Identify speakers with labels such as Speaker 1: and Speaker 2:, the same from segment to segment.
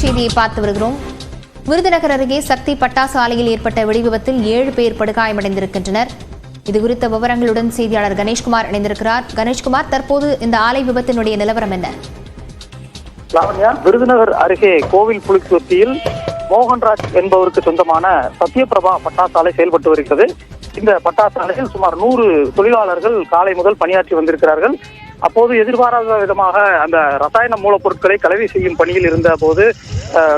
Speaker 1: செய்தியை பார்த்து வருகிறோம். விருதுநகர் அருகே சக்தி பட்டாசு ஆலையில் ஏற்பட்ட வெடிவிபத்தில் 7 பேர் படுகாயமடைந்திருக்கின்றனர். இதுகுறித்த விவரங்களுடன் செய்தியாளர் கணேஷ்குமார் இணைந்திருக்கிறார். கணேஷ்குமார், தற்போது இந்த ஆலை விபத்தினுடைய நிலவரம் என்ன?
Speaker 2: விருதுநகர் அருகே கோவில் புலிக்குத்தியில் மோகன்ராஜ் என்பவருக்கு சொந்தமான சத்யபிரபா பட்டாசு ஆலை செயல்பட்டு வருகிறது. இந்த பட்டாசு ஆலையில் சுமார் 100 தொழிலாளர்கள் காலை முதல் பணியாற்றி வந்திருக்கிறார்கள். அப்போது எதிர்பாராத விதமாக அந்த ரசாயன மூலப்பொருட்களை கலவை செய்யும் பணியில் இருந்த போது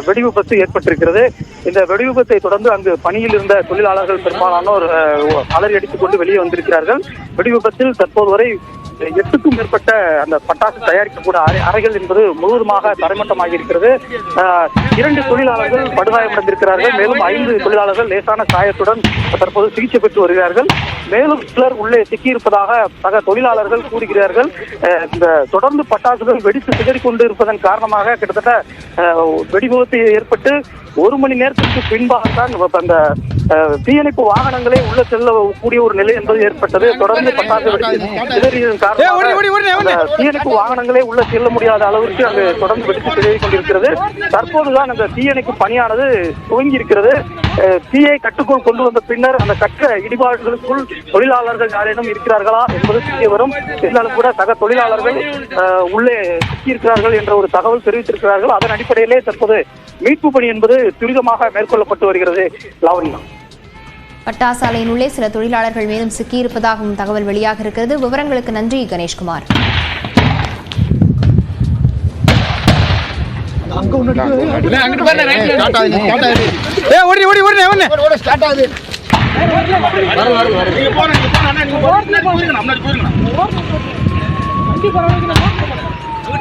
Speaker 2: வெடிவிபத்து ஏற்பட்டிருக்கிறது. இந்த வெடிவிபத்தை தொடர்ந்து அங்கு பணியில் இருந்த தொழிலாளர்கள் பெரும்பாலானோர் அலறி அடித்துக் கொண்டு வெளியே வந்திருக்கிறார்கள். வெடிவிபத்தில் தற்போது வரை 8க்கும் மேற்பட்ட அந்த பட்டாசு தயாரிக்கக்கூடிய அறைகள் என்பது முழுவதுமாக தரைமட்டமாகி இருக்கிறது. 2 தொழிலாளர்கள் படுகாயமடைந்திருக்கிறார்கள். மேலும் 5 தொழிலாளர்கள் லேசான காயத்துடன் தற்போது சிகிச்சை பெற்று வருகிறார்கள். மேலும் சிலர் உள்ளே சிக்கியிருப்பதாக சக தொழிலாளர்கள் கூறுகிறார்கள். இந்த தொடர்ந்து பட்டாசுகள் வெடித்து சிதறிக் கொண்டு இருப்பதன் காரணமாக கிட்டத்தட்ட வெடிவிபத்து ஏற்பட்டு 1 மணி நேரத்திற்கு பின்பாகத்தான் அந்த தீயணைப்பு வாகனங்களே உள்ள செல்லக்கூடிய ஒரு நிலை என்பது ஏற்பட்டது. தொடர்ந்து பட்டாசு வெடித்து சிதறியதன் காரணமாக தீயணைப்பு வாகனங்களே உள்ள செல்ல முடியாத அளவிற்கு அங்கு தொடர்ந்து வெடித்து சிதறிக் கொண்டிருக்கிறது. தற்போதுதான் அந்த தீயணைப்பு பணியானது துவங்கி இருக்கிறது. தீயை கட்டுக்குள் கொண்டு வந்த பின்னர் அந்த கட்ட இடிபாடுகளுக்குள் தொழிலாளர்கள் யாரேனும் இருக்கிறார்களா என்பது தெரிய வரும். இருந்தாலும் கூட சக தொழிலாளர்கள் உள்ளே சிக்கியிருக்கிறார்கள் என்ற ஒரு தகவல் தெரிவித்திருக்கிறார்கள். அதன் அடிப்படையிலே தற்போது மீட்பு பணி என்பது துரிதமாக மேற்கொள்ளப்பட்டு வருகிறது. லாவண்யா,
Speaker 1: பட்டாசு ஆலையின் உள்ளே சில தொழிலாளர்கள் மேலும் சிக்கியிருப்பதாகவும் தகவல் வெளியாக இருக்கிறது. விவரங்களுக்கு நன்றி கணேஷ்குமார்.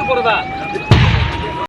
Speaker 3: போறதா